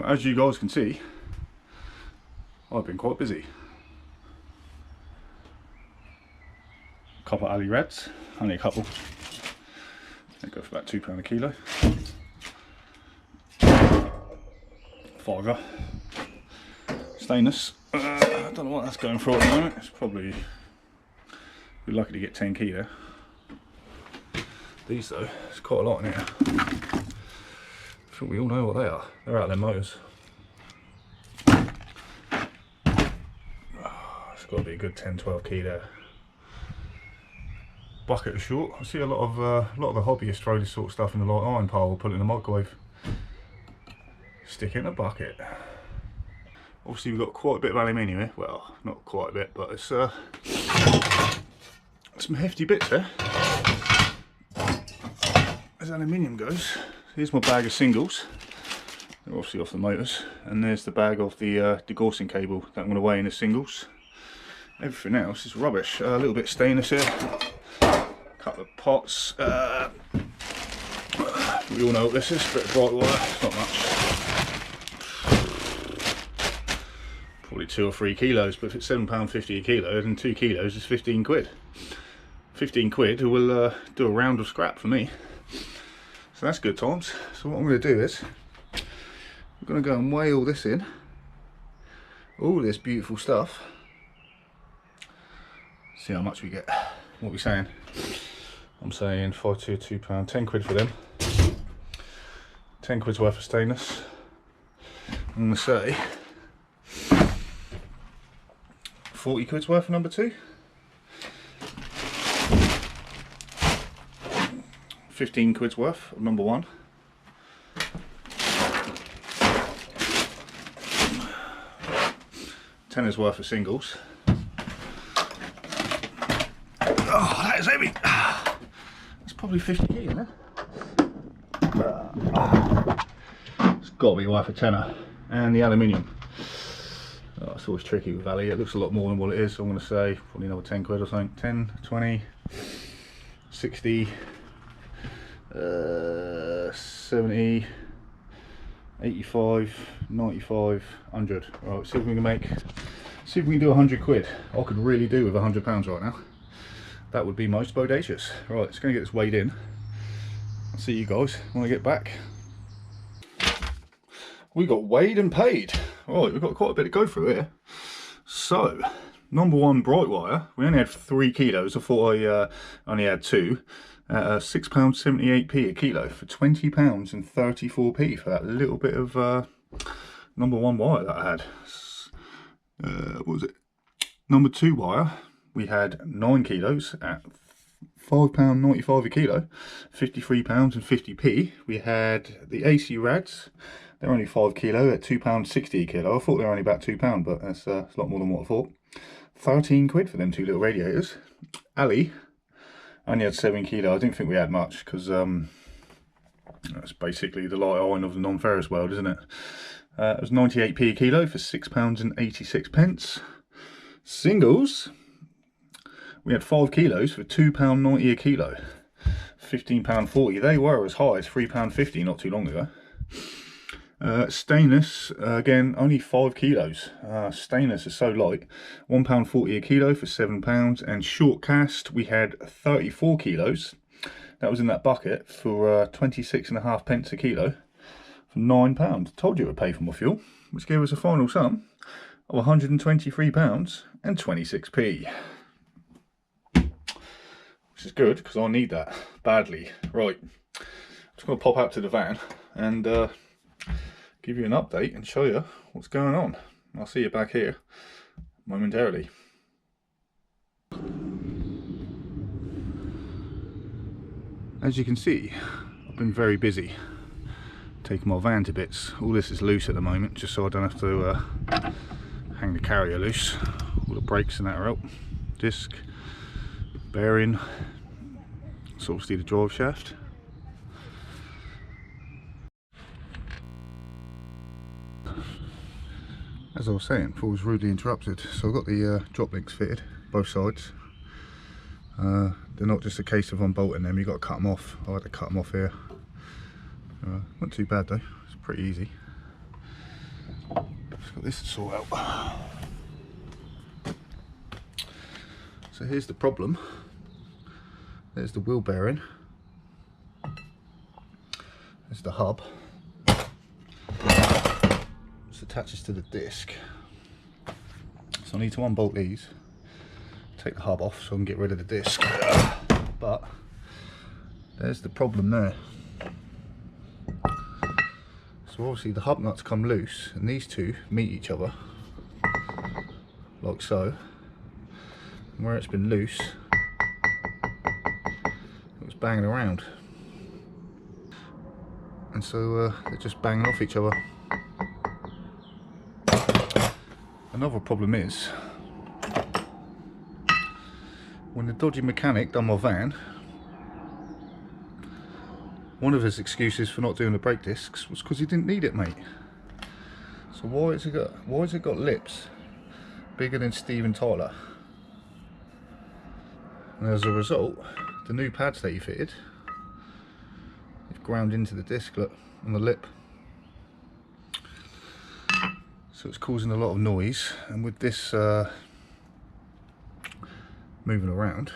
as you guys can see, I've been quite busy. Copper alley reds, only a couple. They go for about £2 a kilo. Fiver. Stainless. I don't know what that's going for at the moment. It's probably, we're lucky to get 10 kilo. These though, it's quite a lot in here. I think we all know what they are. They're out of their motors. Oh, it's got to be a good 10-12 kilo. Bucket is short. I see a lot of the hobbyists throw this sort of stuff in the light iron pile or put it in the microwave. Stick it in a bucket. Obviously we've got quite a bit of aluminium here. Well, not quite a bit, but it's some hefty bits there. As aluminium goes, here's my bag of singles. They're obviously off the motors, and there's the bag of the degaussing cable that I'm going to weigh in as singles. Everything else is rubbish. A little bit of stainless here. Couple of pots. We all know what this is, a bit of bright wire, it's not much. Probably 2 or 3 kilos, but if it's £7.50 a kilo, then 2 kilos is 15 quid. 15 quid will do a round of scrap for me. So that's good times. So what I'm going to do is, I'm going to go and weigh all this in. All this beautiful stuff. See how much we get. What are we saying? I'm saying 5, 2, £2, 10 quid for them. 10 quid's worth of stainless. I'm going to say 40 quid's worth of number 2. 15 quid's worth of number 1. Tenner's worth of singles. Oh, that is heavy. It's probably 50 kg, isn't it? It's got to be worth a tenner. And the aluminium. Oh, it's always tricky with Valley. It looks a lot more than what it is, so I'm going to say probably another 10 quid or something. 10, 20, 60, 70, 85, 95, 100. Right, see if we can do 100 quid. I could really do with £100 right now. That would be most bodacious. Right, it's going to get this weighed in. I'll see you guys when I get back. We got weighed and paid. Right, we've got quite a bit to go through here. So, number 1 bright wire. We only had 3 kilos. I thought I only had 2. £6.78p a kilo for £20.34p for that little bit of number 1 wire that I had. What was it? Number 2 wire. We had 9 kilos at £5.95 a kilo, £53.50p. We had the AC rads. They're only 5 kilo at £2.60 a kilo. I thought they were only about £2, but that's a lot more than what I thought. 13 quid for them 2 little radiators. Ali only had 7 kilo. I didn't think we had much because that's basically the light iron of the non-ferrous world, isn't it? It was 98p a kilo for £6.86. Singles, we had 5 kilos for £2.90 a kilo, £15.40. They were as high as £3.50 not too long ago. Stainless, again, only 5 kilos. Stainless is so light. £1.40 a kilo for £7. And short cast, we had 34 kilos. That was in that bucket for 26.5 pence a kilo for £9. Told you it would pay for my fuel, which gave us a final sum of £123.26. Which is good because I need that badly. Right, I'm just going to pop out to the van and give you an update and show you what's going on. I'll see you back here momentarily. As you can see, I've been very busy taking my van to bits. All this is loose at the moment, just so I don't have to hang the carrier loose. All the brakes and that are out. Disc, bearing, it's obviously the drive shaft. As I was saying, before I was rudely interrupted, so I've got the drop links fitted, both sides. They're not just a case of unbolting them, you've got to cut them off. I had to cut them off here. Not too bad though, it's pretty easy. Just got this to sort out. So here's the problem. There's the wheel bearing. There's the hub. This attaches to the disc. So I need to unbolt these, take the hub off so I can get rid of the disc. But there's the problem there. So obviously the hub nuts come loose and these two meet each other like so. And where it's been loose, it was banging around. And so they're just banging off each other. Another problem is, when the dodgy mechanic done my van, one of his excuses for not doing the brake discs was because he didn't need it, mate. So why has it got lips bigger than Steven Tyler? And as a result, the new pads that he fitted, they've ground into the disc, look, on the lip. So it's causing a lot of noise, and with this moving around,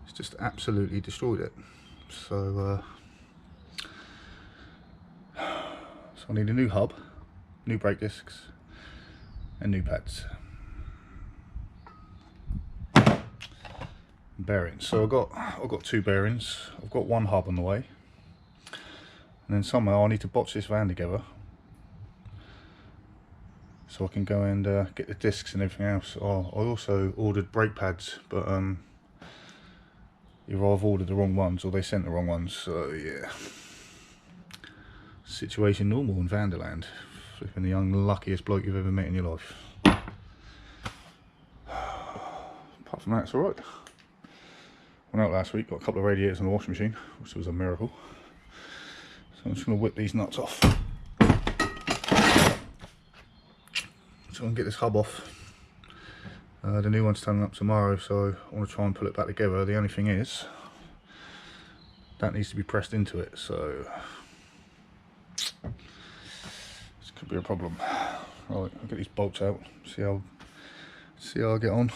it's just absolutely destroyed it. So I need a new hub, new brake discs, and new pads. Bearings. So I've got two bearings. I've got one hub on the way, and then somehow I need to botch this van together so I can go and get the discs and everything else. Oh, I also ordered brake pads, but either I've ordered the wrong ones or they sent the wrong ones. So yeah, situation normal in Vanderland. Flipping the unluckiest bloke you've ever met in your life. Apart from that, it's alright. Went out last week, got a couple of radiators in the washing machine, which was a miracle. So I'm just going to whip these nuts off. So I can get this hub off. The new one's turning up tomorrow, so I want to try and pull it back together. The only thing is, that needs to be pressed into it, so this could be a problem. Right, I'll get these bolts out, see how I get on.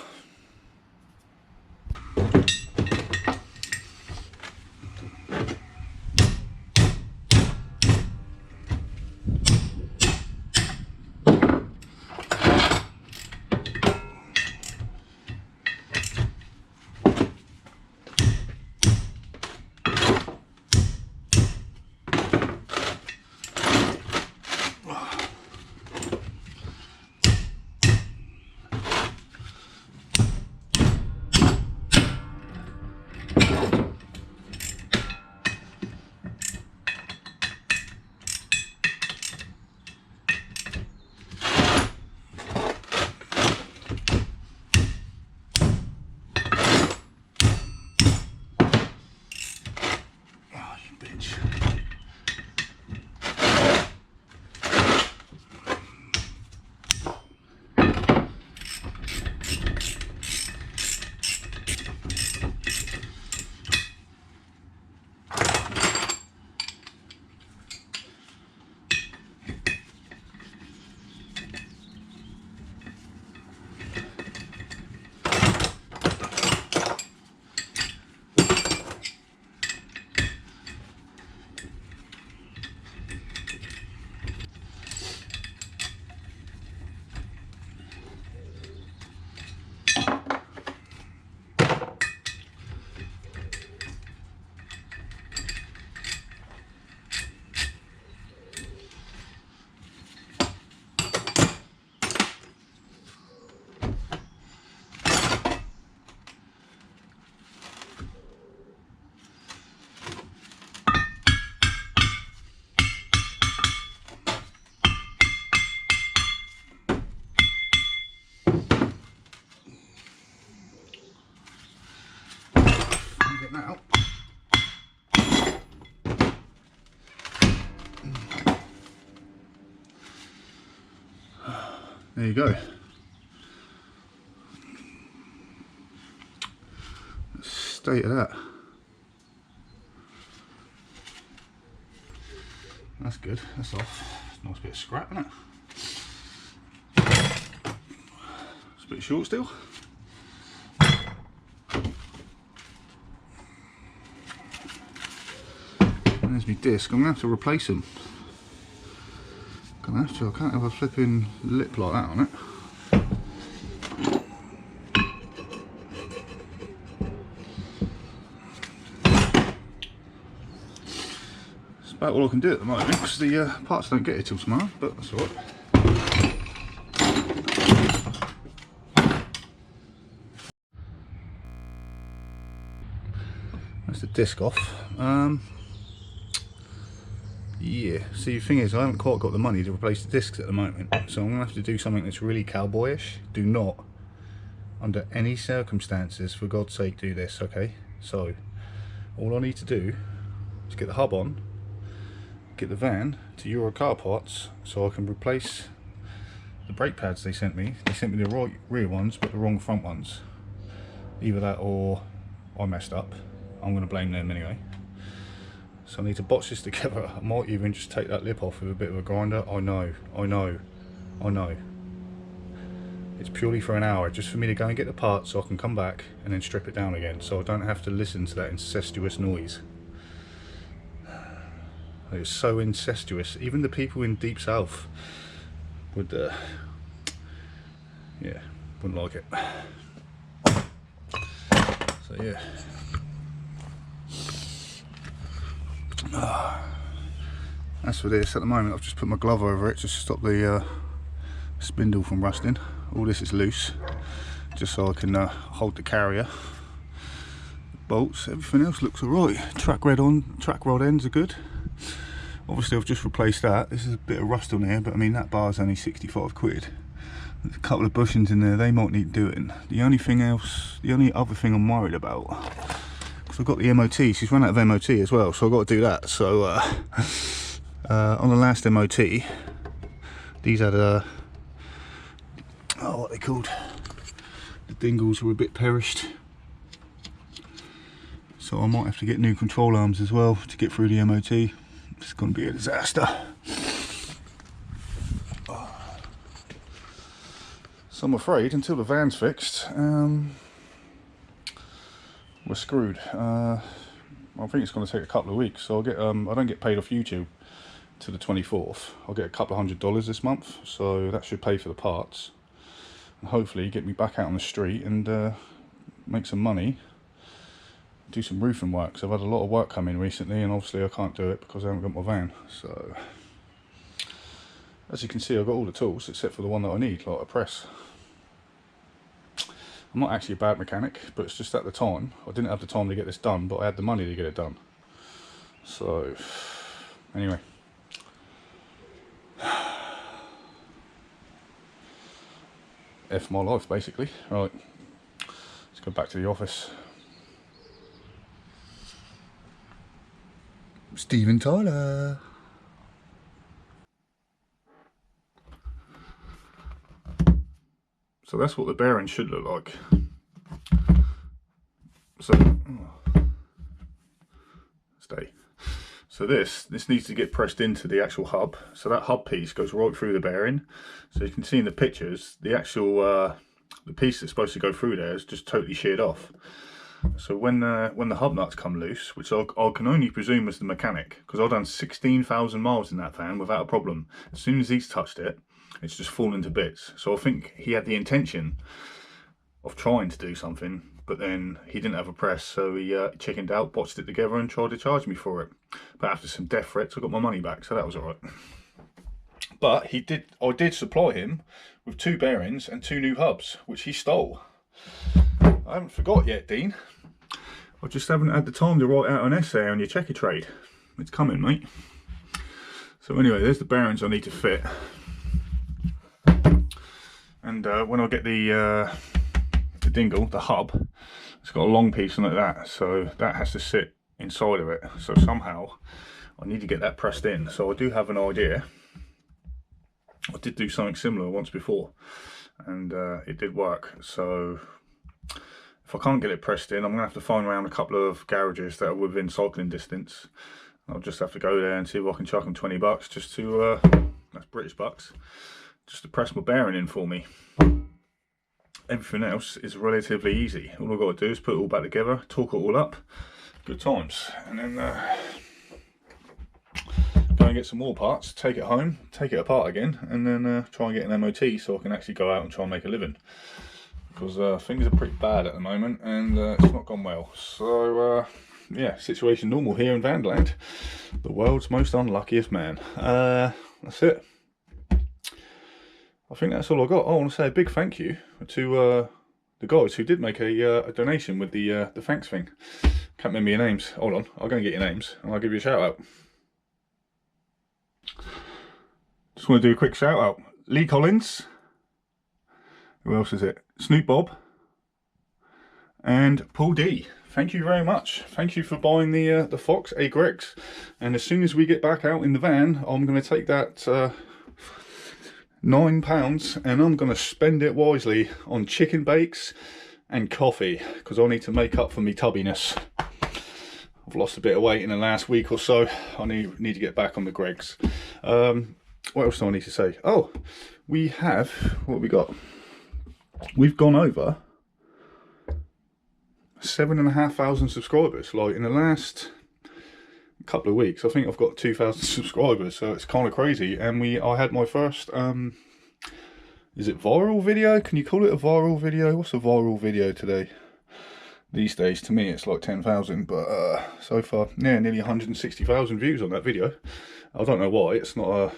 That out. There you go. State of that. That's good. That's off. Nice bit of scrap, isn't it? Pretty short still. And there's my disc. I'm going to have to replace them. I can't have a flipping lip like that on it. It's about all I can do at the moment because the parts don't get here till tomorrow, but that's alright. That's the disc off. Yeah, see, the thing is, I haven't quite got the money to replace the discs at the moment, so I'm going to have to do something that's really cowboyish. Do not, under any circumstances, for God's sake, do this, okay? So, all I need to do is get the hub on, get the van to Euro Car Parts, so I can replace the brake pads they sent me. They sent me the right rear ones, but the wrong front ones. Either that or I messed up. I'm going to blame them anyway. So I need to botch this together. I might even just take that lip off with a bit of a grinder. I know. It's purely for an hour, just for me to go and get the parts so I can come back and then strip it down again, so I don't have to listen to that incestuous noise. It's so incestuous. Even the people in Deep South would, yeah, wouldn't like it. So yeah. As for this, at the moment I've just put my glove over it just to stop the spindle from rusting. All this is loose, just so I can hold the carrier. The bolts, everything else looks alright. Track rod ends are good. Obviously I've just replaced that. This is a bit of rust on here, but I mean that bar's only 65 quid. There's a couple of bushings in there, they might need doing. The only other thing I'm worried about, because I've got the MOT, she's run out of MOT as well, so I've got to do that. So on the last MOT, these had what are they called? The dingles were a bit perished. So I might have to get new control arms as well to get through the MOT. It's going to be a disaster. So I'm afraid until the van's fixed, we're screwed. I think it's going to take a couple of weeks. So I'll get I don't get paid off YouTube to the 24th. I'll get a couple of $100 this month, so that should pay for the parts and hopefully get me back out on the street and make some money, do some roofing work. So I've had a lot of work come in recently, and obviously I can't do it because I haven't got my van. So as you can see, I've got all the tools except for the one that I need, like a press. I'm not actually a bad mechanic, but it's just at the time I didn't have the time to get this done, but I had the money to get it done. So anyway, F my life basically. Right, let's go back to the office. Steven Tyler. So that's what the bearing should look like. So stay. So this needs to get pressed into the actual hub. So that hub piece goes right through the bearing. So you can see in the pictures, the actual the piece that's supposed to go through there is just totally sheared off. So when the hub nuts come loose, which I can only presume was the mechanic, because I've done 16,000 miles in that van without a problem. As soon as he's touched it, it's just fallen to bits. So I think he had the intention of trying to do something, but then he didn't have a press, so he chickened out, botched it together and tried to charge me for it. But after some death threats, I got my money back, so that was alright. But I did supply him with 2 bearings and 2 new hubs, which he stole. I haven't forgot yet, Dean. I just haven't had the time to write out an essay on your checker trade. It's coming, mate. So anyway, there's the bearings I need to fit. And when I get the dingle, the hub, it's got a long piece on it, so that has to sit inside of it. So somehow I need to get that pressed in. So I do have an idea. I did do something similar once before, and it did work. So if I can't get it pressed in, I'm going to have to find around a couple of garages that are within cycling distance. I'll just have to go there and see if I can chuck them 20 bucks just to, that's British bucks, just to press my bearing in for me. everything else is relatively easy. All I've got to do is put it all back together, talk it all up, good times, and then go and get some more parts, take it home, take it apart again, and then try and get an MOT so I can actually go out and try and make a living. Because things are pretty bad at the moment, and it's not gone well. So yeah, situation normal here in Vanderland. The world's most unluckiest man. That's it. I think that's all I got. I want to say a big thank you to the guys who did make a donation with the thanks thing. Can't remember your names. Hold on, I'll go and get your names and I'll give you a shout out. Just want to do a quick shout out. Lee Collins. Who else is it? Snoop Bob. And Paul D. Thank you very much. Thank you for buying the Fox A Gregs. And as soon as we get back out in the van, I'm going to take that £9 and I'm going to spend it wisely on chicken bakes and coffee, because I need to make up for me tubbiness. I've lost a bit of weight in the last week or so. I need to get back on the Gregs. What else do I need to say? Oh, we have, what have we got? We've gone over 7,500 subscribers. Like in the last couple of weeks, I think I've got 2,000 subscribers, so it's kind of crazy. And I had my first is it viral video? Can you call it a viral video? What's a viral video today? These days, to me, it's like 10,000, but so far, yeah, nearly 160,000 views on that video. I don't know why. It's not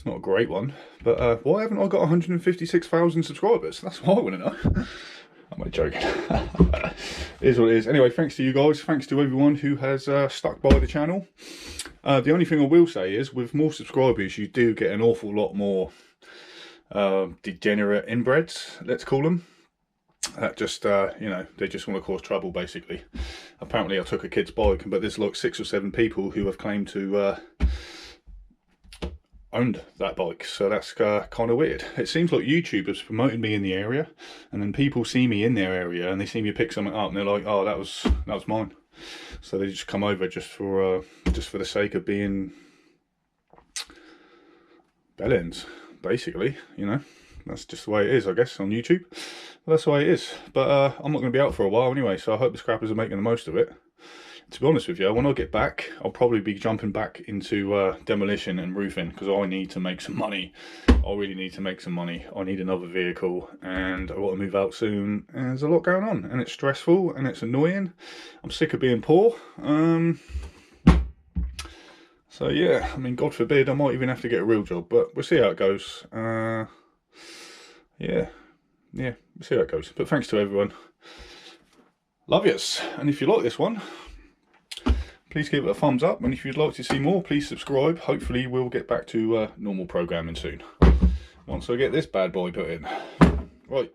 a great one, but why haven't I got 156,000 subscribers? That's what I want to know. I'm only joking. It is what it is. Anyway, thanks to you guys. Thanks to everyone who has stuck by the channel. The only thing I will say is, with more subscribers, you do get an awful lot more degenerate inbreds, let's call them. That just, you know, they just want to cause trouble, basically. Apparently, I took a kid's bike, but there's like 6 or 7 people who have claimed to owned that bike, so that's kind of weird. It seems like YouTube has promoted me in the area, and then people see me in their area and they see me pick something up and they're like, oh, that was mine. So they just come over just for the sake of being bellends, basically. You know, that's just the way it is, I guess, on YouTube. Well, that's the way it is. But I'm not going to be out for a while anyway, so I hope the scrappers are making the most of it. To be honest with you, when I get back, I'll probably be jumping back into demolition and roofing, because I need to make some money. I really need to make some money. I need another vehicle, and I want to move out soon. And there's a lot going on, and it's stressful, and it's annoying. I'm sick of being poor. So yeah, I mean, God forbid, I might even have to get a real job, but we'll see how it goes. Yeah, we'll see how it goes. But thanks to everyone. Love yous. And if you like this one, please give it a thumbs up, and if you'd like to see more, please subscribe. Hopefully we'll get back to normal programming soon, once I get this bad boy put in. Right,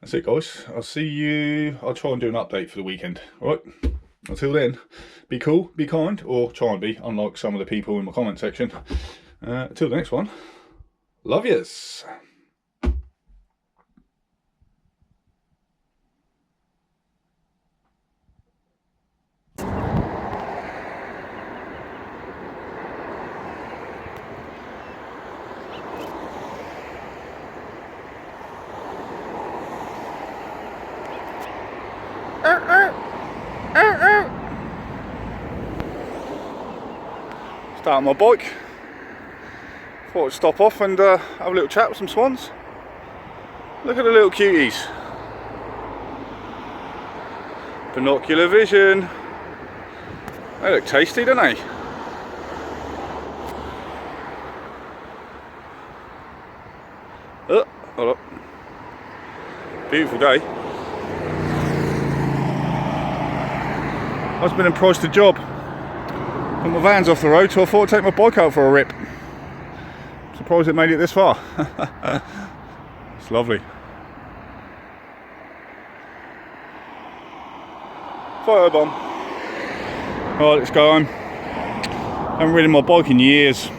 that's it guys. I'll see you, I'll try and do an update for the weekend. Right, until then, be cool, be kind, or try and be, unlike some of the people in my comment section. Until the next one, love yous. Start my bike. Thought I'd stop off and have a little chat with some swans. Look at the little cuties. Binocular vision. They look tasty, don't they? Oh, hold up. Beautiful day. I've been priced a job. Put my van's off the road, so I thought I'd take my bike out for a rip. Surprised it made it this far. It's lovely. Photo bomb. Right, let's go home. I haven't ridden my bike in years.